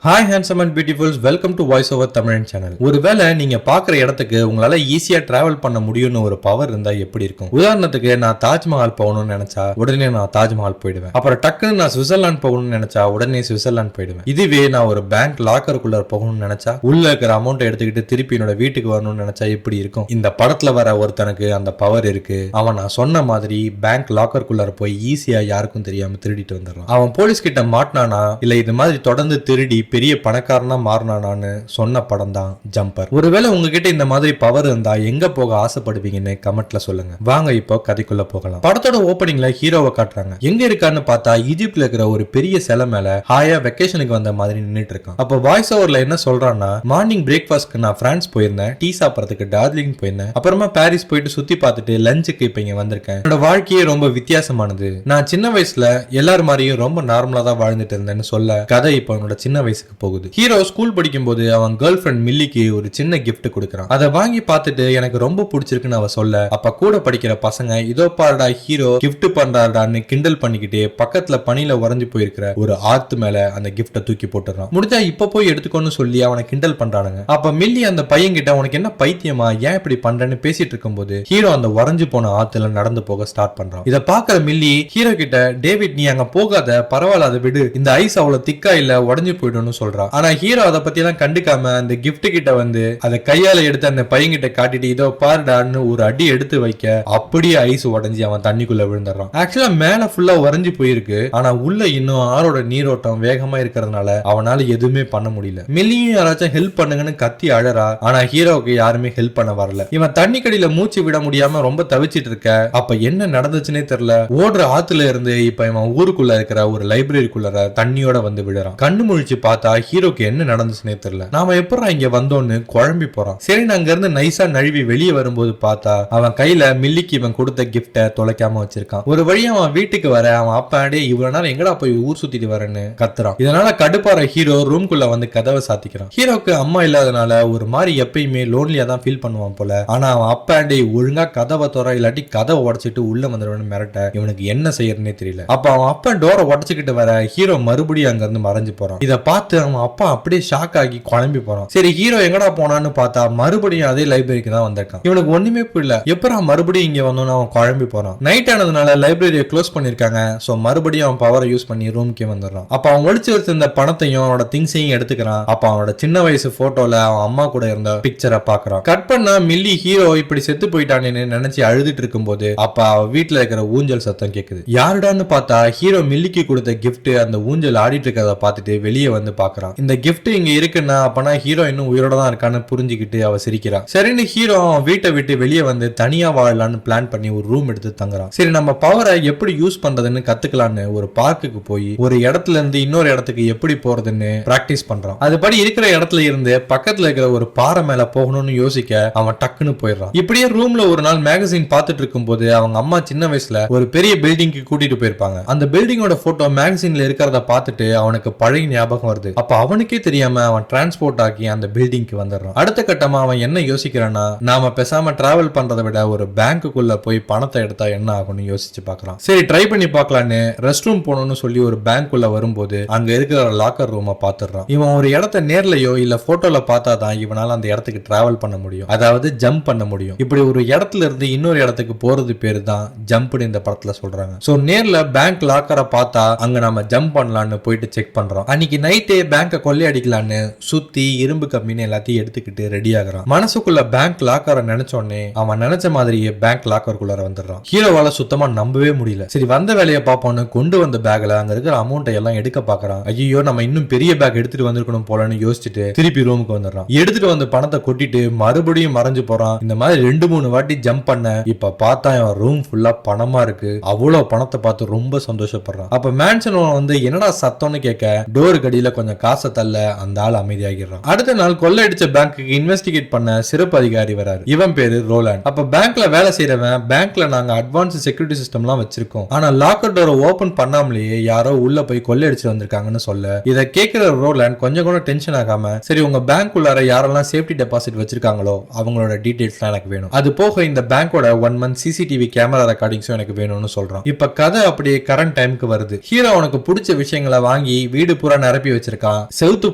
Hi handsome and beautifuls, welcome to voice over Tamil channel. ஒருவேளை நீங்க பாக்குற இடத்துக்கு உங்களால ஈஸியா டிராவல் பண்ண முடியும்னு ஒரு பவர் இருந்தா எப்படி இருக்கும்? உதாரணத்துக்கு நான் தாஜ்மஹால் போகணும்னு நினைச்சா உடனே நான் தாஜ்மஹால் போயிடுவேன். அப்புறம் டக்குன்னு நான் சுவிட்சர்லாந்து போகணும்னு நினைச்சா உடனே சுவிட்சர்லாந்து போயிடுவேன். இதுவே நான் ஒரு பேங்க் லாக்கருக்குள்ள போகணும்னு நினைச்சா உள்ள இருக்கிற அமௌண்ட் எடுத்துக்கிட்டு திருப்பி என்னோட வீட்டுக்கு வரணும்னு நினைச்சா எப்படி இருக்கும்? இந்த படத்துல வர ஒருத்தனுக்கு அந்த பவர் இருக்கு. அவன் நான் சொன்ன மாதிரி பேங்க் லாக்கருக்குள்ள போய் ஈஸியா யாருக்கும் தெரியாம திருடிட்டு வந்துடுறான். அவன் போலீஸ் கிட்ட மாட்டினானா இல்ல இது மாதிரி தொடர்ந்து திருடி பெரிய பணக்காரனா மாறினானான்னு சொன்ன படம் தான் ஜம்பர். ஒருவேளை உங்ககிட்ட இந்த மாதிரி பவர் இருந்தா எங்க போக ஆசைப்படுவீங்கன்னு கமெண்ட்ல சொல்லுங்க. வாங்க இப்போ கதைக்குள்ள போகலாம். படத்தோட ஓபனிங்ல ஹீரோவை காட்டுறாங்க. எங்க இருக்கான்னு பார்த்தா ஈஜிப்ட்ல இருக்கிற ஒரு பெரிய சிலை மேல ஹாயா வெக்கேஷனுக்கு வந்த மாதிரி நின்னுட்டு இருக்கான். அப்ப வாய்ஸ் ஓவர்ல என்ன சொல்றான்னா, மார்னிங் பிரேக்ஃபாஸ்ட்க்கு நான் பிரான்ஸ் போயிருந்தேன், டீ சாப்பிடறதுக்கு டார்ஜிலிங் போயிருந்தேன், அப்புறமா பாரிஸ் போயிட்டு சுத்தி பார்த்துட்டு லஞ்சுக்கு இப்ப இங்க வந்திருக்கேன். என்னோட வாழ்க்கையே ரொம்ப வித்தியாசமானது. நான் சின்ன வயசுல எல்லாரும் மாதிரியும் ரொம்ப நார்மலா தான் வாழ்ந்துட்டு இருந்தேன்னு சொல்ல கதை இப்போ என்னோட சின்ன வயசுக்கு போகுது. ஹீரோ ஸ்கூல் படிக்கும் போது அவன் கேர்ள் ஃபிரெண்ட் மில்லிக்கு ஒரு சின்ன கிஃப்ட் கொடுக்கறான். அதை வாங்கி பார்த்துட்டு எனக்கு ரொம்ப பிடிச்சிருக்குன்னு அவ சொல்ல, அப்ப கூட படிக்கிற பசங்க இதோ பாருடா ஹீரோ கிஃப்ட் பண்றாடான்னு கிண்டல் பண்ணிக்கிட்டே பக்கத்துல பனியில உறைஞ்சு போயிருக்கிற ஒரு ஆத்து மேல அந்த கிஃப்ட தூக்கி போட்டுறான். முடிஞ்சா இப்ப போய் எடுத்துக்கோன்னு சொல்லி அவனை கிண்டல் பண்றானுங்க. அப்ப மில்லி அந்த பையன் கிட்ட உனக்கு என்ன பைத்தியமா, ஏன் இப்படி பண்றேன்னு பேசிட்டு இருக்கும்போது ஹீரோ அந்த உறைஞ்சு போன ஆத்துல நடந்து போக ஸ்டார்ட் பண்றான். இத பாக்குற மில்லி ஹீரோ கிட்ட, டேவிட் நீ அங்க போகாத, பரவாயில்ல அதை விடு, இந்த ஐஸ் அவ்வளவு திக்கா இல்ல, உடஞ்சு போயிடும்னு சொல்றான். ஆனா ஹீரோ அதை பத்தி எல்லாம் கண்டுக்காம அந்த கிஃப்ட் கிட்ட வந்து அதை கையால எடுத்து அந்த பையன் கிட்ட காட்டிட்டு இதோ பாருடான்னு ஒரு அடி எடுத்து வைக்க அப்படியே ஐஸ் உடஞ்சி அவன் தண்ணிக்குள்ள விழுந்துறான். ஆக்சுவலா மேல ஃபுல்லா உறைஞ்சு போயிருக்கு. ஆனா உள்ள இன்னும் ஆறோட நீரோட்டம் வேகமா இருக்கிறதுனால அவனால எதுவுமே பண்ண முடியல. மில்லியும் யாராச்சும் ஹெல்ப் பண்ணுங்கன்னு கத்தி அழறா. ஆனா ஹீரோவுக்கு யாருமே ஹெல்ப் பண்ண வரல. இவன் தண்ணி கடியில மூச்சு விட முடியாம ரொம்ப தவிச்சிட்டு இருக்க. அப்ப என்ன நடந்துச்சுன்னே தெரியல. ஓடுற ஆத்துல இருந்து இப்ப இவன் ஊருக்குள்ள இருக்கிற ஒரு லைப்ரரிக்குள்ள தண்ணியோட வந்து விடுறான். கண்ணு முழிச்சு பார்த்தா ஹீரோக்கு என்ன நடந்துச்சுனே தெரியல. நாம எப்பறா இங்க வந்தோன்னு குழம்பி போறான். சரி நான் அங்க இருந்து நைஸா நழுவி வெளியே வரும்போது பார்த்தா அவன் கையில மில்லிக்கு இவன் கொடுத்த கிஃப்ட தொலைக்காம வச்சிருக்கான். ஒரு வழியா அவன் வீட்டுக்கு வர அவன் அப்பாடே இவ்வளவு நேரம் எங்கடா போய் ஊர் சுத்திட்டு வரேன்னு கத்துறான். இதனால கடுப்பாற ஹீரோ ரூம்குள்ள வந்து கதவை சாத்திக்கிறான். ஹீரோக்கு அம்மா இல்லாதனால ஒரு மாதிரி எப்பயுமே லோன்லியா தான் ஃபீல் பண்ணுவான் போல. ஆனா அவன் அப்பாண்டே ஒழுங்கா கதவை தோற இல்லாட்டி கதவை உடைச்சிட்டு உள்ள வந்துடுவேன்னு மிரட்ட இவனுக்கு என்ன செய்யறதுனே தெரியல. அப்ப அவன் அப்பா டோரை உடைச்சுக்கிட்டு வர ஹீரோ மறுபடியும் அங்க இருந்து மறைஞ்சு போறான். இதை பார்த்து அவன் அப்பா அப்படியே ஷாக் ஆகி குழம்பி போறான். சரி ஹீரோ எங்கடா போனான்னு பார்த்தா மறுபடியும் அதே லைப்ரரிக்கு தான் வந்திருக்கான். இவனுக்கு ஒண்ணுமே புரியல, எப்பரா மறுபடியும் இங்க வந்தோன்னு அவன் குழம்பி போறான். நைட் ஆனதுனால லைப்ரரியை க்ளோஸ் பண்ணிருக்காங்க. சோ மறுபடியும் அவன் பவரை யூஸ் பண்ணி ரூம்க்கே வந்துடுறான். அப்ப அவன் ஒளிச்சு வச்சிருந்த பணத்தையும் அவனோட திங்ஸையும் எடுத்துக்கிறான். அப்ப அவனோட சின்ன வயசு போட்டோல அவன் அம்மா கூட இருந்த பிக்சரை பாக்குறான். கட் பண்ணா மில்லி ஹீரோ இப்படி செத்து போயிட்டானேன்னு நினைச்சு அழுதுட்டு இருக்கும் போது அப்ப அவ வீட்டுல இருக்கிற ஊஞ்சல் சத்தம் கேக்குது. யாருடான்னு பார்த்தா ஹீரோ மில்லிக்கு கொடுத்த கிஃப்ட் அந்த ஊஞ்சல் ஆடிட்டு இருக்கிறத பார்த்துட்டு வெளியே வந்து பாக்குறான். இந்த கிஃப்ட் இங்க இருக்குன்னா அப்பனா ஹீரோ இன்னும் உயிரோட தான் இருக்கான்னு புரிஞ்சுக்கிட்டு அவ சிரிக்கிறான். சரின்னு ஹீரோ அவன் வீட்டை விட்டு வெளியே வந்து தனியா வாழலான்னு பிளான் பண்ணி ஒரு ரூம் எடுத்து தங்குறான். சரி நம்ம பவரை எப்படி யூஸ் பண்றதுன்னு கத்துக்கலான்னு ஒரு பார்க்குக்கு போய் ஒரு இடத்துல இருந்து இன்னொரு இடத்துக்கு எப்படி போறதுன்னு பிராக்டிஸ் பண்றான். அதுபடி இருக்கிற இடத்துல இருந்து பக்கத்துல இருக்கிற ஒரு பாறை மேல போகணும்னு யோசிக்க அவன் டக்குன்னு போயிடுறான். இப்படியே ரூம்ல ஒரு நாள் மேகசின் பார்த்துட்டு இருக்கும் போது அவங்க அம்மா சின்ன வயசுல ஒரு பெரிய பில்டிங்க்கு கூட்டிட்டு போயிருப்பாங்க. அந்த பில்டிங்கோட போட்டோ மேகசின்ல இருக்கிறத பார்த்துட்டு அவனுக்கு பழைய ஞாபகம் வருது. அப்ப அவனுக்கே தெரியாம அவன் டிரான்ஸ்போர்ட் ஆகி அந்த பில்டிங்க்கு வந்துடுறான். அடுத்த கட்டமா அவன் என்ன யோசிக்கிறான்னா, நாம பேசாம டிராவல் பண்றதை விட ஒரு பேங்க்குள்ள போய் பணத்தை எடுத்தா என்ன ஆகும்னு யோசிச்சு பார்க்கறான். சரி ட்ரை பண்ணி பார்க்கலான்னு ரெஸ்ட் ரூம் போகணும்னு சொல்லி ஒரு பேங்க்குள்ள வரும்போது அங்க இருக்கிற லாக்கர் ரூமை பார்த்துடுறான். இவன் ஒரு இடத்த நேர்லயோ இல்ல போட்டோல பார்த்தாதான் இவனால அந்த இடத்துக்கு டிராவல் பண்ண முடியும், அதாவது ஜம்ப் பண்ண முடியும். இப்படி ஒரு இடத்துல இருந்து இன்னொரு இடத்துக்கு போறது பேரு தான் ஜம்ப்னு இந்த படத்துல சொல்றாங்க. சோ நேர்ல பேங்க் லாக்கரை பார்த்தா அங்க நம்ம ஜம்ப் பண்ணலான்னு போயிட்டு செக் பண்றோம். அன்னைக்கு நைட்டே பேங்கை கொள்ளையடிக்கலான்னு சுத்தி இரும்பு கம்பின்னு எல்லாத்தையும் எடுத்துக்கிட்டு ரெடி ஆகுறான். மனசுக்குள்ள பேங்க் லாக்கரை நினைச்சோடனே அவன் நினைச்ச மாதிரியே பேங்க் லாக்கருக்குள்ள வந்துடுறான். ஹீரோவால சுத்தமா நம்பவே முடியல. சரி வந்த வேலையை பார்ப்போம்னு கொண்டு வந்த பேக்ல அங்க இருக்கிற அமௌண்ட் எல்லாம் எடுக்க பாக்குறான். ஐயோ நம்ம இன்னும் பெரிய பேக் எடுத்துட்டு வந்திருக்கணும் போலன்னு யோசிச்சுட்டு திருப்பி ரூமுக்கு வந்துடுறான். எடுத்துட்டு வந்து பணத்தை கொட்டிட்டு மறுபடியும் மறைஞ்சு போறான். இந்த மாதிரி 2-3 வாட்டி ஜம்ப் பண்ண இப்ப பார்த்தா அவன் ரூம் ஃபுல்லா பணமா இருக்கு. அவ்வளவு பணத்தை பார்த்து ரொம்ப சந்தோஷப்படுறான். அப்ப மேன்ஷன் வந்து என்னடா சத்தம்னு கேட்க டோர் கடியில கொஞ்சம் காசை தள்ள அந்த ஆள் அமைதியாகிறான். அடுத்த நாள் கொள்ளையடிச்ச பேங்க்கு இன்வெஸ்டிகேட் பண்ண சிறப்பு அதிகாரி வராரு. இவன் பேரு ரோலாண்ட். அப்ப பேங்க்ல வேலை செய்யறவன், பேங்க்ல நாங்க அட்வான்ஸ் செக்யூரிட்டி சிஸ்டம்லாம் வச்சிருக்கோம், ஆனா லாக்கர் டோரை ஓபன் பண்ணாமலேயே யாரோ உள்ள போய் கொள்ளையடிச்சு வந்திருக்காங்கன்னு சொல்ல இதை கேட்கிற ரோலாண்ட் கொஞ்சம் கூட டென்ஷன் ஆகாம, சரி உங்க பேங்க் உள்ளார யாரெல்லாம் சேஃப்டி டெபாசிட் வச்சிருக்காங்களோ அவங்களோட டீடைல்ஸ்லாம் எனக்கு வேணும், அது போக இந்த பேங்கோட 1 month சிசிடிவி கேமரா ரெக்கார்டிங்ஸும் எனக்கு வேணும்னு சொல்றான். இப்ப கதை அப்படியே கரண்ட் டைமுக்கு வருது. ஹீரோ அவனுக்கு பிடிச்ச விஷயங்களை வாங்கி வீடு பூரா நிரப்பி வச்சிருக்கான். வச்சிருக்கான். செவுத்து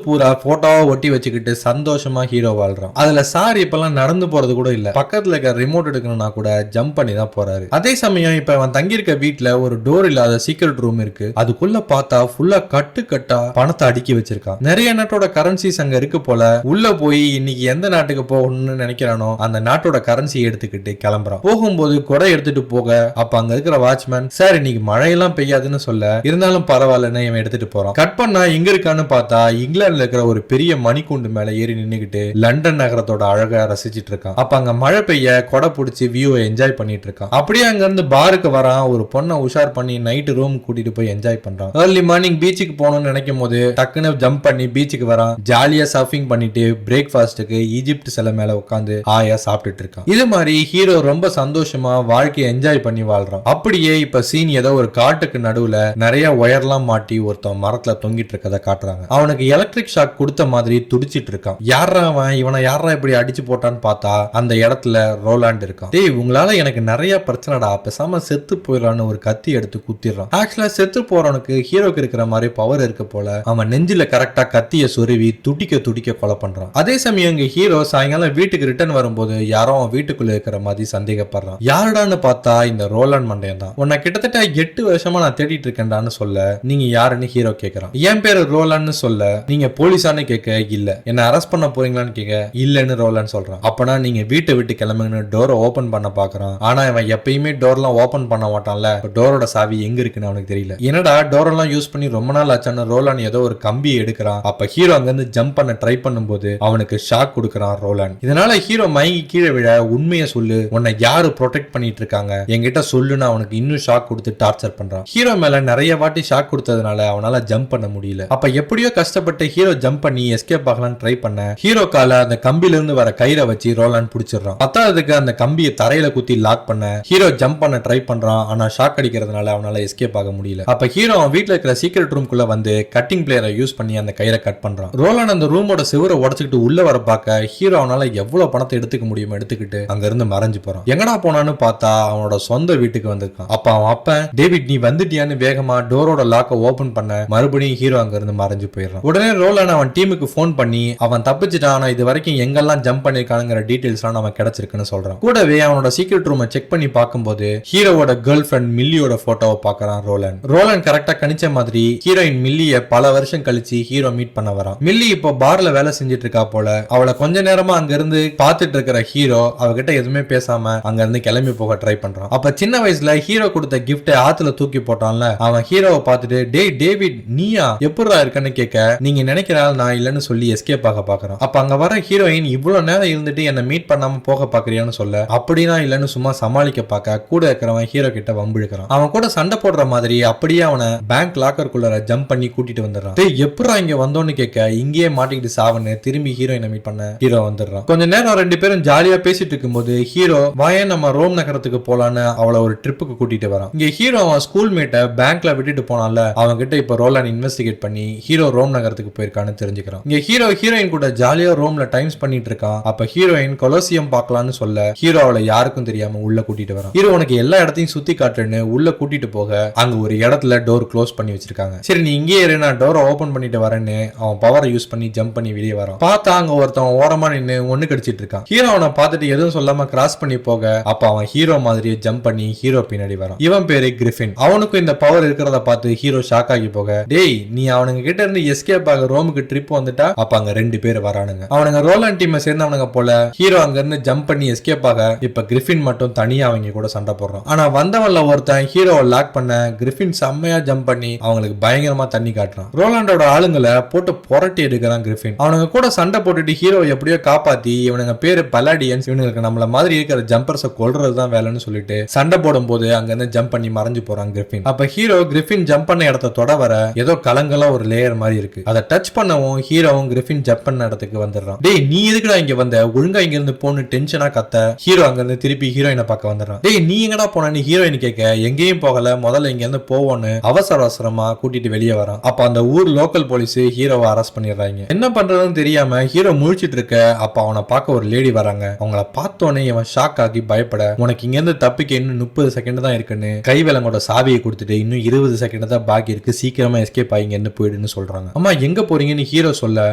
பூரா போட்டோவா ஒட்டி வச்சுக்கிட்டு சந்தோஷமா ஹீரோ வாழ்றான். அதுல சார் இப்பெல்லாம் நடந்து போறது கூட இல்ல, பக்கத்துல இருக்க ரிமோட் எடுக்கணும்னா கூட ஜம்ப் பண்ணி தான் போறாரு. அதே சமயம் இப்ப அவன் தங்கியிருக்க வீட்டுல ஒரு டோர் இல்லாத சீக்ரெட் ரூம் இருக்கு. அதுக்குள்ள பார்த்தா ஃபுல்லா கட்டு கட்டா பணத்தை அடுக்கி வச்சிருக்கான். நிறைய நாட்டோட கரன்சிஸ் அங்க இருக்கு போல. உள்ள போய் இன்னைக்கு எந்த நாட்டுக்கு போகணும்னு நினைக்கிறானோ அந்த நாட்டோட கரன்சி எடுத்துக்கிட்டு கிளம்புறான். போகும்போது கொடை எடுத்துட்டு போக அப்ப அங்க இருக்கிற வாட்ச்மேன் சார் இன்னைக்கு மழையெல்லாம் பெய்யாதுன்னு சொல்ல, இருந்தாலும் பரவாயில்லன்னு இவன் எடுத்துட்டு போறான். கட் பண்ணா எங்க இருக்கான்னு பார்த்தா இங்கிலாந்துல இருக்கிற ஒரு பெரிய மணிக்கூண்டு மேல ஏறி நின்னுகிட்டு லண்டன் நகரத்தோட அழகா ரசிச்சிட்டு இருக்கான். அப்ப அங்க மழை பெய்ய கொடை பிடிச்சி வியூவை என்ஜாய் பண்ணிட்டு இருக்கான். அப்படியே அங்க இருந்து பாருக்கு வரான். ஒரு பொண்ணை உஷார் பண்ணி நைட் ரூம் கூட்டிட்டு போய் என்ஜாய் பண்றான். ஏர்லி மார்னிங் பீச்சுக்கு போகணும்னு நினைக்கும் போது டக்குன்னு ஜம்ப் பண்ணி பீச்சுக்கு வரான். ஜாலியா சர்ஃபிங் பண்ணிட்டு பிரேக்ஃபாஸ்ட்டுக்கு ஈஜிப்ட் சிலை மேல உட்காந்து ஆயா சாப்பிட்டுட்டு இருக்கான். இது மாதிரி ஹீரோ ரொம்ப சந்தோஷமா வாழ்க்கையை என்ஜாய் பண்ணி வாழ்றான். அப்படியே இப்ப சீன் ஏதோ ஒரு காட்டுக்கு நடுவுல நிறைய ஒயர்லாம் மாட்டி ஒருத்தன் மரத்துல தொங்கிட்டு இருக்கதை காட்டுறாங்க. அவனுக்கு எலக்ட்ரிக் ஷாக் கொடுத்த மாதிரி துடிச்சிட்டு இருக்கான். யாரா அவன், இவனை யாரா இப்படி அடிச்சு போட்டான்னு பார்த்தா அந்த இடத்துல ரோலாண்ட் இருக்கான். டேய் உங்களால எனக்கு நிறைய பிரச்சனைடா, பேசாம செத்து போயிடலான்னு ஒரு கத்தி எடுத்து குத்திடுறான். ஆக்சுவலா செத்து போறவனுக்கு ஹீரோக்கு இருக்கிற மாதிரி பவர் இருக்கு போல. அவன் நெஞ்சில கரெக்டா கத்திய சொருவி துடிக்க துடிக்க கொலை பண்றான். அதே சமயம் இங்க ஹீரோ சாயங்காலம் வீட்டுக்கு ரிட்டர்ன் வரும்போது யாரோ அவன் வீட்டுக்குள்ள இருக்கிற மாதிரி சந்தேகப்படுறான். யாருடான்னு பார்த்தா இந்த ரோலாண்ட் மண்டையன் தான். உன்னை கிட்டத்தட்ட 8 வருஷமா நான் தேடிட்டு இருக்கேன்டான்னு சொல்ல, நீங்க யாருன்னு ஹீரோ கேக்குறான். என் பேரு ரோலான்னு சொல்ல, நீங்க போலீஸான்னு கேட்க இல்ல, என்ன அரெஸ்ட் பண்ண போறீங்களான்னு கேட்க இல்லன்னு ரோலான்னு சொல்றான். அப்பனா நீங்க வீட்டை விட்டு கிளம்புங்கன்னு டோரை ஓபன் பண்ண பாக்குறான். ஆனா இவன் எப்பயுமே டோர்லாம் ஓபன் பண்ண மாட்டான்ல, டோரோட சாவி எங்க இருக்குன்னு அவனுக்கு தெரியல. என்னடா டோரெல்லாம் யூஸ் பண்ணி ரொம்ப நாள் ஆச்சான்னு ரோலான் ஏதோ ஒரு கம்பியை எடுக்கிறான். அப்ப ஹீரோ அங்க இருந்து ஜம்ப் பண்ண ட்ரை பண்ணும்போது அவனுக்கு ஷாக் கொடுக்கறான் ரோலான். இதனால ஹீரோ மயங்கி கீழே விழ, உண்மையை சொல்லு, உன்னை யாரு ப்ரொடெக்ட் பண்ணிட்டு இருக்காங்க என்கிட்ட சொல்லுன்னு அவனுக்கு இன்னும் ஷாக் கொடுத்து டார்ச்சர் பண்றான். ஹீரோ மேல நிறைய வாட்டி ஷாக் கொடுத்ததுனால அவனால ஜம்ப் பண்ண முடியல. அப்ப எப்படியோ கஷ்டப்பட்டு ஹீரோ ஜம்ப் பண்ணி எஸ்கேப் ஆகலாம்னு ட்ரை பண்ண, ஹீரோ கால அந்த கம்பில இருந்து வர கயிறை வச்சு ரோலான் பிடிச்சிடறான். பத்தாவதுக்கு அந்த கம்பியை தரையில குத்தி லாக் பண்ண ஹீரோ ஜம்ப் பண்ண ட்ரை பண்றான். ஆனா ஷாக் அடிக்கிறதுனால அவனால எஸ்கேப் ஆக முடியல. அப்ப ஹீரோ அவன் வீட்டுல இருக்கிற சீக்ரெட் ரூம் குள்ள வந்து கட்டிங் பிளேயரை யூஸ் பண்ணி அந்த கயிறை கட் பண்றான். ரோலான் அந்த ரூமோட சிவரை உடைச்சுக்கிட்டு உள்ள வர பார்க்க ஹீரோ அவனால எவ்வளவு பணத்தை எடுத்துக்க முடியுமோ எடுத்துக்கிட்டு அங்க இருந்து மறைஞ்சு போறான். எங்கடா போனான்னு பார்த்தா அவனோட சொந்த வீட்டுக்கு வந்திருக்கான். அப்ப அவன் அப்பன் டேவிட் நீ வந்துட்டியான்னு வேகமா டோரோட லாக்க ஓபன் பண்ண, மறுபடியும் ஹீரோ அங்க இருந்து மறைஞ்சு போயிடுறான். உடனே ரோலான் அவன் டீமுக்கு போன் பண்ணி அவன் தப்பிச்சிட்டான், ஆனா இது வரைக்கும் எங்கெல்லாம் ஜம்ப் பண்ணிருக்கானுங்கிற டீடைல்ஸ் எல்லாம் நமக்கு கிடைச்சிருக்குன்னு சொல்றான். கூடவே அவனோட சீக்ரெட் ரூமை செக் பண்ணி பார்க்கும்போது ஹீரோவோட கேர்ள் ஃபிரெண்ட் மில்லியோட போட்டோவை பார்க்கறான் ரோலான். ரோலான் கரெக்டா கணிச்ச மாதிரி ஹீரோயின் மில்லிய பல வருஷம் கழிச்சு ஹீரோ மீட் பண்ண வரான். மில்லி இப்போ பார்ல வேலை செஞ்சுட்டு இருக்கா போல. அவளை கொஞ்ச நேரமா அங்க இருந்து பார்த்துட்டு இருக்கிற ஹீரோ அவகிட்ட எதுவுமே பேசாம அங்க இருந்து கிளம்பி போக ட்ரை பண்றான். அப்ப சின்ன வயசுல ஹீரோ கொடுத்த கிஃப்ட் ஆத்துல தூக்கி போட்டான்ல, அவன் ஹீரோவை பார்த்துட்டு டேய் டேவிட் நீயா எப்படிடா இருக்கன்னு கேட்க, நீங்க நினைக்கிறாள் நான் இல்லன்னு சொல்லி எஸ்கேப் ஆக பாக்குறான். அப்ப அங்க வர ஹீரோயின் இவ்வளவு நேரம் இருந்துட்டு என்ன மீட் பண்ணாம போக பாக்குறியான்னு சொல்ல, அப்படின்னா இல்லன்னு சும்மா சமாளிக்க பார்க்க கூட இருக்கிறவன் ஹீரோ கிட்ட வம்பிழுக்கிறான். அவன் கூட சண்டை போடுற மாதிரி அப்படியே அவனை பேங்க் லாக்கருக்குள்ள ஜம்ப் பண்ணி கூட்டிட்டு வந்துடுறான். டேய் எப்படா இங்க வந்தோன்னு கேட்க, இங்கேயே மாட்டிக்கிட்டு சாவன்னு திரும்பி ஹீரோயினை மீட் பண்ண ஹீரோ வந்துடுறான். கொஞ்ச நேரம் ரெண்டு பேரும் ஜாலியா பேசிட்டு இருக்கும்போது ஹீரோ வாயே நம்ம ரோம் நகரத்துக்கு போலான்னு அவளை ஒரு ட்ரிப்புக்கு கூட்டிட்டு வரான். இங்க ஹீரோ அவன் ஸ்கூல் மேட்டை பேங்க்ல விட்டுட்டு போனால, அவங்க கிட்ட இப்ப ரோலான் இன்வெஸ்டிகேட் பண்ணி ஹீரோ ரோம் நகரத்துக்கு போயிருக்கான்னு தெரிஞ்சுக்கிறான். இங்க ஹீரோ ஹீரோயின் கூட ஜாலியா ரோம்ல டைம் பண்ணிட்டு இருக்கான். அப்ப ஹீரோயின் கொலோசியம் பார்க்கலாம்னு சொல்ல ஹீரோ அவளை யாருக்கும் தெரியாம உள்ள கூட்டிட்டு வரான். ஹீரோ உனக்கு எல்லா இடத்தையும் சுத்தி காட்டுன்னு உள்ள கூட்டிட்டு போக அங்க ஒரு இடத்துல டோர் க்ளோஸ் பண்ணி வச்சிருக்காங்க. சரி நீ இங்கே இரு, நான் டோரை ஓபன் பண்ணிட்டு வரேன்னு அவன் பவரை யூஸ் பண்ணி ஜம்ப் பண்ணி வெளியே வரான். பார்த்தா அங்க ஒருத்தன் ஓரமா நின்னு ஒண்ணு கடிச்சிட்டு இருக்கான். ஹீரோ அவனை பார்த்துட்டு எதுவும் சொல்லாம கிராஸ் பண்ணி போக, அப்ப அவன் ஹீரோ மாதிரியே ஜம்ப் பண்ணி ஹீரோ பின்னாடி வரான். இவன் பேரு கிரிஃபின். அவனுக்கும் இந்த பவர் இருக்கிறத பார்த்து ஹீரோ ஷாக் ஆகி போக, டேய் நீ அவனுங்க கிட்ட இருந்து எஸ்கேப் ஆக ரோமுக்கு ட்ரிப் வந்துட்டா. அப்ப அங்க ரெண்டு பேர் வரானுங்க. அவனுங்க ரோலான் டீமை சேர்ந்தவனுங்க போல. ஹீரோ அங்க இருந்து ஜம்ப் பண்ணி எஸ்கேப் ஆக இப்ப கிரிஃபின் மட்டும் தனியா அவங்க கூட சண்டை போடுறான். ஆனா வந்தவன்ல ஒருத்தன் ஹீரோவை லாக் பண்ண கிரிஃபின் செம்மையா ஜம்ப் பண்ணி அவங்களுக்கு பயங்கரமா தண்ணி காட்டுறான். ரோலாண்டோட ஆளுங்களை போட்டு புரட்டி எடுக்கிறான் கிரிஃபின். அவனுங்க கூட சண்டை போட்டுட்டு ஹீரோ எப்படியோ காப்பாத்தி, இவனுங்க பேரு பலாடியன்ஸ், இவனுக்கு நம்மள மாதிரி இருக்கிற ஜம்பர்ஸை கொல்றதுதான் வேலைன்னு சொல்லிட்டு சண்டை போடும் போது அங்க இருந்து ஜம்ப் பண்ணி மறைஞ்சு போறான் கிரிஃபின். அப்ப ஹீரோ கிரிஃபின் ஜம்ப் பண்ண இடத்த தொட வர ஏதோ கலங்கலா ஒரு லேயர் மாதிரி இருக்கு. அதை டச் பண்ணவும் ஹீரோவும் கிரிஃபின் ஜம்ப் பண்ண இடத்துக்கு வந்துடுறான். டேய் நீ எதுக்குடா இங்க வந்த, ஒழுங்கா இங்க இருந்து போன்னு டென்ஷனா கத்த ஹீரோ அங்க இருந்து திருப்பி ஹீரோயினை பார்க்க வந்துடுறான். டேய் நீ எங்கடா போனன்னு ஹீரோயின் கேட்க, எங்கேயும் போகல, முதல்ல இங்க இருந்து போவோன்னு அவசர அவசரமா கூட்டிட்டு வெளியே வரான். அப்ப அந்த ஊர் லோக்கல் போலீஸ் ஹீரோவை அரெஸ்ட் பண்ணிடுறாங்க. என்ன பண்றதுன்னு தெரியாம ஹீரோ முழிச்சிட்டு இருக்க, அப்ப அவனை பார்க்க ஒரு லேடி வராங்க. அவங்கள பார்த்தோன்னே இவன் ஷாக் ஆகி பயப்பட, உனக்கு இங்க இருந்து தப்பிக்க இன்னும் 30 செகண்ட் தான் இருக்குன்னு கை விலங்கோட சாவியை கொடுத்துட்டு இன்னும் 20 செகண்ட் தான் பாக்கி இருக்கு, சீக்கிரமா எஸ்கேப் ஆகிங்கன்னு போயிடுன்னு சொல்றான். சொல்றாங்க. அம்மா எங்க போறீங்கன்னு ஹீரோ சொல்ல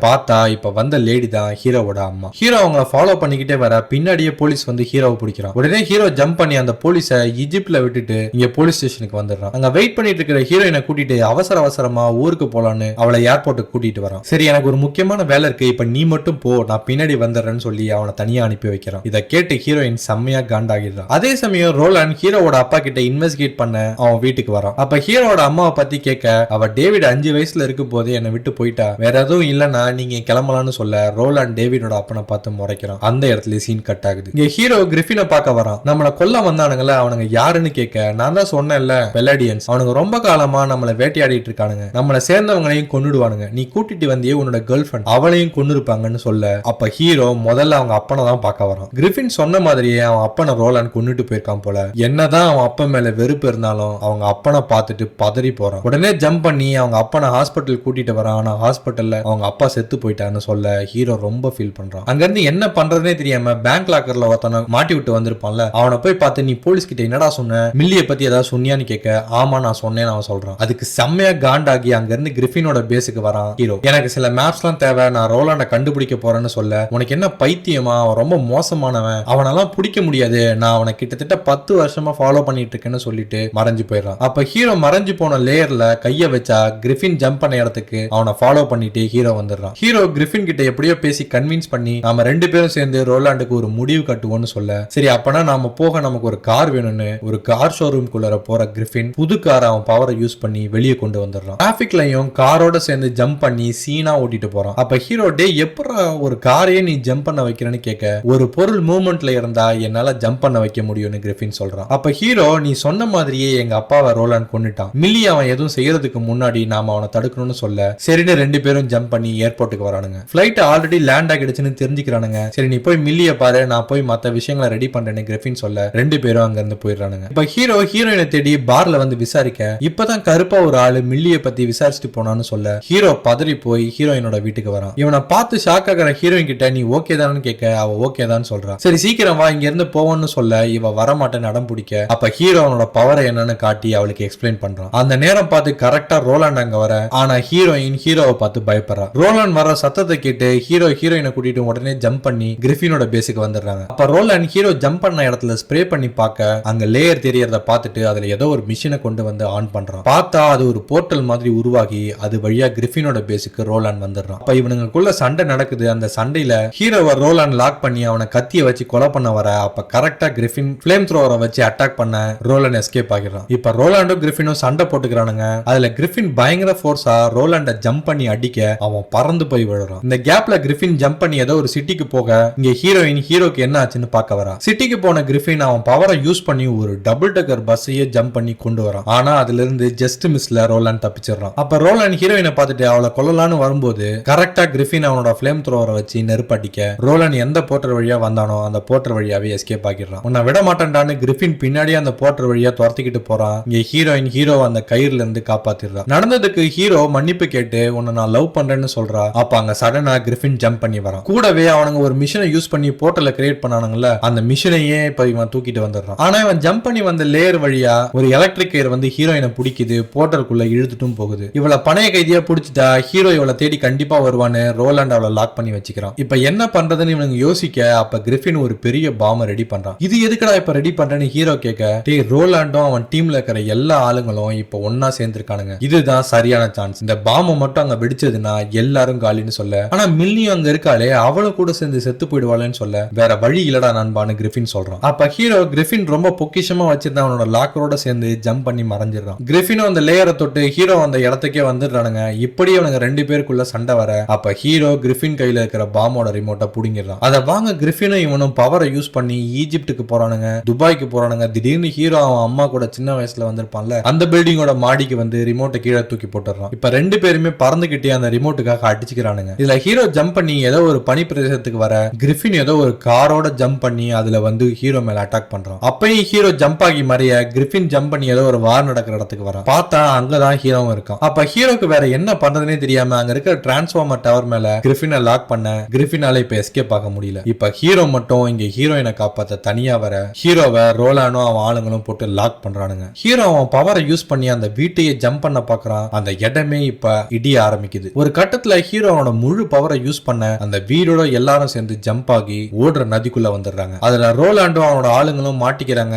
பார்த்தா இப்ப வந்த லேடி தான் ஹீரோவோட அம்மா. ஹீரோ அவங்கள ஃபாலோ பண்ணிக்கிட்டே வர பின்னாடியே போலீஸ் வந்து ஹீரோவை பிடிக்கிறான். உடனே ஹீரோ ஜம்ப் பண்ணி அந்த போலீஸ ஈஜிப்ட்ல விட்டுட்டு இங்க போலீஸ் ஸ்டேஷனுக்கு வந்துடுறான். அங்க வெயிட் பண்ணிட்டு இருக்கிற ஹீரோயினை கூட்டிட்டு அவசரமா ஊருக்கு போலான்னு அவளை ஏர்போர்ட்டுக்கு கூட்டிட்டு வரான். சரி எனக்கு ஒரு முக்கியமான வேலை இருக்கு, இப்ப நீ மட்டும் போ, நான் பின்னாடி வந்துடுறேன்னு சொல்லி அவனை தனியா அனுப்பி வைக்கிறான். இதை கேட்டு ஹீரோயின் செம்மையா காண்டாகிடுறான். அதே சமயம் ரோலான் ஹீரோவோட அப்பா கிட்ட இன்வெஸ்டிகேட் பண்ண அவன் வீட்டுக்கு வரான். அப்ப ஹீரோவோட அம்மாவை பத்தி கேட்க அவ டேவிட் 5 வயசுல இருக்கும் போது என்னை விட்டு போயிட்டா, வேற எதுவும் இல்லன்னா நீங்க கிளம்பலான்னு சொல்ல ரோலான் டேவிடோட அப்பனை பார்த்து முறைக்கிறான். அந்த இடத்துல சீன் கட் ஆகுது. இங்க ஹீரோ கிரிஃபினை பார்க்க வரான். நம்மள கொல்ல வந்தானுங்கள அவனுங்க யாருன்னு கேட்க நான் தான் சொன்னேன்ல பெலாடியன்ஸ், அவனுங்க ரொம்ப காலமா நம்மள வேட்டையாடிட்டு இருக்கானுங்க, நம்மள சேர்ந்தவங்களையும் கொன்னுடுவானுங்க, நீ கூட்டிட்டு வந்தியே உன்னோட கேர்ள் ஃபிரெண்ட் அவளையும் கொன்னுருப்பாங்கன்னு சொல்ல அப்ப ஹீரோ முதல்ல அவங்க அப்பனை தான் பார்க்க வரான். கிரிஃபின் சொன்ன மாதிரியே அவன் அப்பனை ரோலான் கொன்னுட்டு போயிருக்கான் போல. என்னதான் அவன் அப்பன் மேல வெறுப்பு இருந்தாலும் அவங்க அப்பனை பார்த்துட்டு பதறி போறான். உடனே ஜம்ப் பண்ணி அவங்க அப்பனை ஹாஸ்பிட்டல் கூட்டிட்டு வரான். ஆனா ஹாஸ்பிட்டல்ல அவங்க அப்பா செத்து போயிட்டான்னு சொல்ல ஹீரோ ரொம்ப ஃபீல் பண்றான். அங்க இருந்து என்ன பண்றதுனே தெரியாம பேங்க் லாக்கர்ல ஒருத்தனை மாட்டி விட்டு வந்திருப்பான்ல, அவனை போய் பார்த்து நீ போலீஸ் கிட்ட என்னடா சொன்ன, மில்லிய பத்தி ஏதாவது சொன்னியான்னு கேட்க ஆமா நான் சொன்னேன்னு அவன் சொல்றான். அதுக்கு செம்மையா காண்டாகி அங்க இருந்து கிரிஃபினோட பேஸுக்கு வரான் ஹீரோ. எனக்கு சில மேப்ஸ் எல்லாம் தேவை, நான் ரோலாண்ட கண்டுபிடிக்க போறேன்னு சொல்ல உனக்கு என்ன பைத்தியமா, அவன் ரொம்ப மோசமானவன், அவனெல்லாம் பிடிக்க முடியாது, நான் அவனை கிட்டத்தட்ட 10 வருஷமா ஃபாலோ பண்ணிட்டு இருக்கேன்னு சொல்லிட்டு மறைஞ்சு போயிடறான். அப்ப ஹீரோ மறைஞ்சு போன லேயர்ல கைய வச்சா கிரிஃபின் ஜம்ப் பண்ண இடத்துக்கு அவனை ஃபாலோ பண்ணிட்டு ஹீரோ வந்துடுறான். ஹீரோ கிரிஃபின் கிட்ட எப்படியோ பேசி கன்வின்ஸ் பண்ணி நாம 2 பேரும் சேர்ந்து ரோலாண்டுக்கு ஒரு முடிவு கட்டுவோம்னு சொல்ல சரி அப்பனா நாம போக நமக்கு ஒரு கார் வேணும்னு ஒரு கார் ஷோரூம் குள்ள போற கிரிஃபின் புது கார் அவன் பவரை யூஸ் பண்ணி வெளியே கொண்டு வந்துடுறான். டிராபிக்லயும் காரோட சேர்ந்து ஜம்ப் பண்ணி சீனா ஓட்டிட்டு போறான். அப்ப ஹீரோ டே எப்பறா ஒரு காரையே நீ ஜம்ப் பண்ண வைக்கிறேன்னு கேட்க ஒரு பொருள் மூவ்மெண்ட்ல இருந்தா என்னால ஜம்ப் பண்ண வைக்க முடியும்னு கிரிஃபின் சொல்றான். அப்ப ஹீரோ நீ சொன்ன மாதிரியே எங்க அப்பாவை ரோலாண்ட் கொன்னுட்டான், மில்லி அவன் எதுவும் செய்யறதுக்கு முன்னாடி நாம அவனை தடுக்கணும்னு சொல்ல சரின்னு 2 பேரும் ஜம்ப் பண்ணி ஏர்போர்ட்டுக்கு வரானுங்க. பிளைட் ஆல்ரெடி லேண்ட் ஆகிடுச்சுன்னு தெரிஞ்சுக்கிறானுங்க. சரி நீ போய் மில்லிய பாரு, நான் போய் மத்த விஷயங்களை ரெடி பண்றேன்னு கிரிஃபின் சொல்ல 2 பேரும் அங்க இருந்து போயிடுறானுங்க. இப்ப ஹீரோ ஹீரோயினை தேடி பார்ல வந்து விசாரிக்க இப்பதான் கருப்பா ஒரு ஆளு மில்லிய பத்தி விசாரிச்சுட்டு போனான்னு சொல்ல ஹீரோ பதறி போய் ஹீரோயினோட வீட்டுக்கு வரான். இவனை பார்த்து ஷாக் ஆகிற ஹீரோயின் கிட்ட நீ ஓகே தானு கேட்க அவ ஓகே தான் சொல்றா. சரி சீக்கிரம் வா இங்க இருந்து போவோம்னு சொல்ல இவ வரமாட்டேன்னு அடம் பிடிக்க அப்ப ஹீரோ அவனோட பவரை என்னன்னு காட்டி அவளுக்கு எக்ஸ்பிளைன் பண்றான். அந்த நேரம் பார்த்து கரெக்டா ரோலாண்ட் அங்க வர ஆனா ஹீரோயின் ஹீரோவை பார்த்து பயப்படுறா. ரோலாண்ட் வர சத்தத்தை கேட்டு ஹீரோ ஹீரோயினை கூட்டிட்டு உடனே ஜம்ப் பண்ணி கிரிஃபினோட பேஸுக்கு வந்துடுறாங்க. அப்ப ரோலாண்ட் ஹீரோ ஜம்ப் பண்ண இடத்துல ஸ்ப்ரே பண்ணி பார்க்க அங்க லேயர் தெரியறத பார்த்துட்டு அதுல ஏதோ ஒரு மிஷினை கொண்டு வந்து ஆன் பண்றான். பார்த்தா அது ஒரு போர்ட்டல் மாதிரி உருவாகி அது வழியா கிரிஃபினோட பேஸுக்கு ரோலாண்ட் வந்துடுறான். அப்ப இவனுக்குள்ள சண்டை நடக்குது. அந்த சண்டையில ஹீரோவை ரோலாண்ட் லாக் பண்ணி அவனை கத்திய வச்சு கொலை பண்ண வர அப்ப கரெக்டா கிரிஃபின் ஃப்ளேம் த்ரோவரை வச்சு அட்டாக் பண்ண ரோலாண்ட் எஸ்கேப் ஆகிறான். இப்ப ரோலாண்டும் கிரிஃபினும் சண்டை போட்டுக்கிறானுங்க. அதுல கிரிஃபின் பயங்கர ஃபோர்ஸா ரோலாண்ட ஜம்ப் பண்ணி அடிக்க அவன் பறந்து போய் விழுறான். இந்த கேப்ல கிரிஃபின் ஜம்ப் பண்ணி ஏதோ ஒரு சிட்டிக்கு போக இங்க ஹீரோயின் ஹீரோக்கு என்ன ஆச்சுன்னு பார்க்க வரா. சிட்டிக்கு போன கிரிஃபின் அவன் பவரை யூஸ் பண்ணி ஒரு டபுள் டக்கர் பஸ்ஸையே ஜம்ப் பண்ணி கொண்டு வரான். ஆனா அதுல இருந்து ஜஸ்ட் மிஸ்ல ரோலாண்ட் தப்பிச்சிடறான். அப்ப ரோலாண்ட் ஹீரோயினை பார்த்துட்டு அவளை கொல்லலான்னு வரும்போது கரெக்டா கிரிஃபின் அவனோட ஃப்ளேம் த்ரோவரை வச்சு நெருப்படிக்க ரோலாண்ட் எந்த போர்ட்டர் வழியா வந்தானோ அந்த போர்ட்டர் வழியாவே எஸ்கேப் ஆகிடுறான். உன்னை விட மாட்டேன்டான்னு கிரிஃபின் பின்னாடியே அந்த போர்ட்டர் வழியா துரத்திக்கிட்டு போறான். இங்க ஹீரோயின் ஹீரோ அந்த கயிறுல இருந்து காப்பாத்திடுறான். நடந்ததுக்கு ஹீரோ மன்னிப்பு கேட்டு உன்னை நான் லவ் பண்றேன்னு சொல்றா. அப்ப அங்க சடனா கிரிஃபின் ஜம்ப் பண்ணி வரான். கூடவே அவனுங்க ஒரு மிஷினை யூஸ் பண்ணி போர்ட்டலை கிரியேட் பண்ணானுங்கல்ல அந்த மிஷினையே இப்ப இவன் தூக்கிட்டு வந்துடுறான். ஆனா இவன் ஜம்ப் பண்ணி வந்த லேயர் வழியா ஒரு எலக்ட்ரிக் கயிறு வந்து ஹீரோயினை பிடிக்குது, போர்ட்டருக்குள்ள இழுத்துட்டும் போகுது. இவளை பணைய கைதியா பிடிச்சிட்டா ஹீரோ இவளை தேடி கண்டிப்பா வருவான்னு ரோலாண்ட் அவளை லாக் பண்ணி வச்சுக்கிறான். இப்ப என்ன பண்றதுன்னு இவனுங்க யோசிக்க அப்ப கிரிஃபின் ஒரு பெரிய பாம்பை ரெடி பண்றான். இது எதுக்குடா இப்ப ரெடி பண்றேன்னு ஹீரோ கேட்க டேய் ரோலாண்டும் அவன் டீம்ல இருக்கிற எல்லா ஆளுங்களும் இப்ப ஒன்னா சேர்ந்திருக்கானுங்க, இதுதான் சரியான சான்ஸ், இந்த பாம்பை மட்டும் அங்க வெடிச்சதுன்னா எல்லாரும் காலின்னு சொல்ல ஆனா மில்லியும் அங்க இருக்காளே அவளும் கூட சேர்ந்து செத்து போயிடுவாளேன்னு சொல்ல வேற வழி இல்லடா நண்பான்னு கிரிஃபின் சொல்றான். அப்ப ஹீரோ கிரிஃபின் ரொம்ப பொக்கிஷமா வச்சிருந்த அவனோட லாக்கரோட சேர்ந்து ஜம்ப் பண்ணி மறைஞ்சிடறான். கிரிஃபினும் அந்த லேயரை தொட்டு ஹீரோ அந்த இடத்துக்கே வந்துடுறானுங்க. இப்படி அவனுங்க 2 பேருக்குள்ள சண்டை வர அப்ப ஹீரோ கிரிஃபின் கையில இருக்கிற பாம்போட ரிமோட்டை புடுங்கிடுறான். அதை வாங்க கிரிஃபினும் இவனும் பவரை யூஸ் பண்ணி ஈஜிப்டுக்கு போறானுங்க, துபாய்க்கு போறானுங்க. திடீர்னு ஹீரோ அவன் அம்மா கூட சின்ன வயசுல வந்திருப்பான்ல அந்த பில்டிங்கோட மாடிக்கு வந்து ரிமோட்டை கீழே தூக்கி போட்டுறான். இப்ப 2 பேருமே பறந்துகிட்டே அந்த ரிமோட்டுக்காக அடிச்சுக்கிறானுங்க. இதுல ஹீரோ ஜம்ப் பண்ணி ஏதோ ஒரு பனி பிரதேசத்துக்கு வர கிரிஃபின் ஏதோ ஒரு காரோட ஜம்ப் பண்ணி அதுல வந்து ஹீரோ மேல அட்டாக் பண்றான். அப்பயும் ஹீரோ ஜம்ப் ஆகி மறைய கிரிஃபின் ஜம்ப் பண்ணி ஏதோ ஒரு வார் நடக்கிற இடத்துக்கு வரான். பார்த்தா அங்கதான் ஹீரோவும் இருக்கான். அப்ப ஹீரோக்கு வேற என்ன பண்றதுனே தெரியாம அங்க இருக்கிற டிரான்ஸ்ஃபார்மர் டவர் மேல கிரிஃபினை லாக் பண்ண கிரிஃபினால இப்ப எஸ்கேப் ஆக முடியல. இப்ப ஹீரோ மட்டும் இங்க ஹீரோயினை காப்பாத்த தனியா வர ஹீரோவை ரோலானும் அவன் ஆளுங்களும் போட்டு லாக் பண்றானுங்க. ஹீரோ அவன் பவரை யூஸ் பண்ணி அந்த வீட்டையே ஜம்ப் பண்ண பாக்குறான். அந்த இடமே இப்ப இப்ப இடிய ஆரம்பிக்குது. ஒரு கட்டத்துல ஹீரோவோட முழு பவரை யூஸ் பண்ண அந்த வீடோட எல்லாரும் சேர்ந்து ஜம்ப் ஆகி ஓடுற நதிக்குள்ள வந்துடுறாங்க. அதுல ரோலாண்டும் அவனோட ஆளுங்களும் மாட்டிக்கிறாங்க.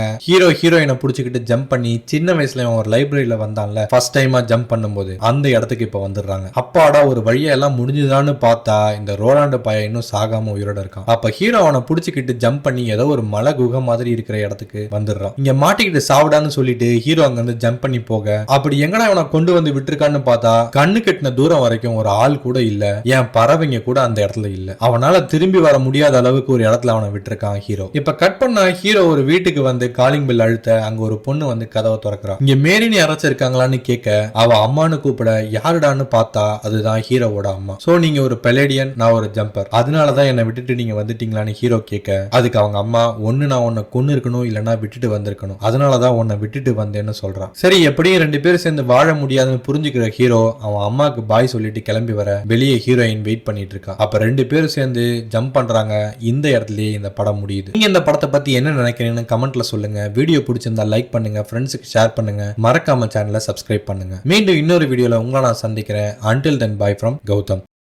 ஹீரோயினை புடிச்சுக்கிட்டு ஜம்ப் பண்ணி சின்ன வயசுல ஒரு லைப்ரரியில வந்தான்ல ஃபர்ஸ்ட் டைமா ஜம்ப் பண்ணும்போது அந்த இடத்துக்கு இப்ப வந்துடுறாங்க. அப்பாடா ஒரு வழியா எல்லாம் முடிஞ்சுதான்னு பார்த்தா இந்த ரோலாண்டு பையன் இன்னும் சாகாம உயிரோட இருக்கான். அப்ப ஹீரோ அவனை புடிச்சுக்கிட்டு ஜம்ப் பண்ணி ஏதோ ஒரு மலை குகை மாதிரி இருக்கிற இடத்துக்கு வந்துடுறான். இங்க மாட்டிக்கிட்டு சாவிடான்னு சொல்லிட்டு ஹீரோ அங்க வந்து ஜம்ப் பண்ணி போக அப்படி எங்கடா அவனை கொண்டு வந்து விட்டுருக்கான்னு பார்த்தா கண்ணு கட்டின தூரம் வரைக்கும் ஒரு ஆள் கூட இல்ல, ஏன் பறவைங்க கூட அந்த இடத்துல இல்ல. அவனால திரும்பி வர முடியாத அளவுக்கு ஒரு இடத்துல அவனை விட்டுருக்கான் ஹீரோ. இப்ப கட் பண்ண ஹீரோ ஒரு வீட்டுக்கு வந்து காலிங் பெல் அழுத்த அங்க ஒரு பொண்ணு வந்து கதவை திறக்கிறான். இங்க மேரினி அரைச்சிருக்காங்களான்னு கேட்க அவ அம்மானு கூப்பிட யாருடான்னு பார்த்தா அதுதான் ஹீரோவோட அம்மா. சோ நீங்க ஒரு பெலேடியன், நான் ஒரு ஜம்பர், அதனாலதான் என்னை விட்டுட்டு நீங்க வந்துட்டீங்களான்னு ஹீரோ கேட்க அதுக்கு அவங்க அம்மா ஒன்னு நான் உன்னை கொன்னு இருக்கணும் இல்லன்னா விட்டுட்டு வந்திருக்கணும், அதனாலதான் உன்னை விட்டுட்டு வந்தேன்னு சொல்றான். சரி எப்படியும் 2 பேரும் சேர்ந்து வாழ முடியாதுன்னு புரிஞ்சுக்கிற ஹீரோ அவன் அம்மாக்கு பாய் சொல்லிட்டு கிளம்பி வர வெளியே ஹீரோயின் வெயிட் பண்ணிட்டு இருக்கா. அப்ப 2 பேரும் சேர்ந்து ஜம்ப் பண்றாங்க. இந்த இடத்துலயே இந்த படம் முடியுது. நீங்க இந்த படத்தை பத்தி என்ன நினைக்கிறீங்கன்னு கமெண்ட்ல சொல்லுங்க. வீடியோ பிடிச்சிருந்தா லைக் பண்ணுங்க, ஃப்ரெண்ட்ஸுக்கு ஷேர் பண்ணுங்க, மறக்காம சேனலை சப்ஸ்கிரைப் பண்ணுங்க. மீண்டும் இன்னொரு வீடியோல உங்களை நான் சந்திக்கிறேன். Until then, bye from Gautam.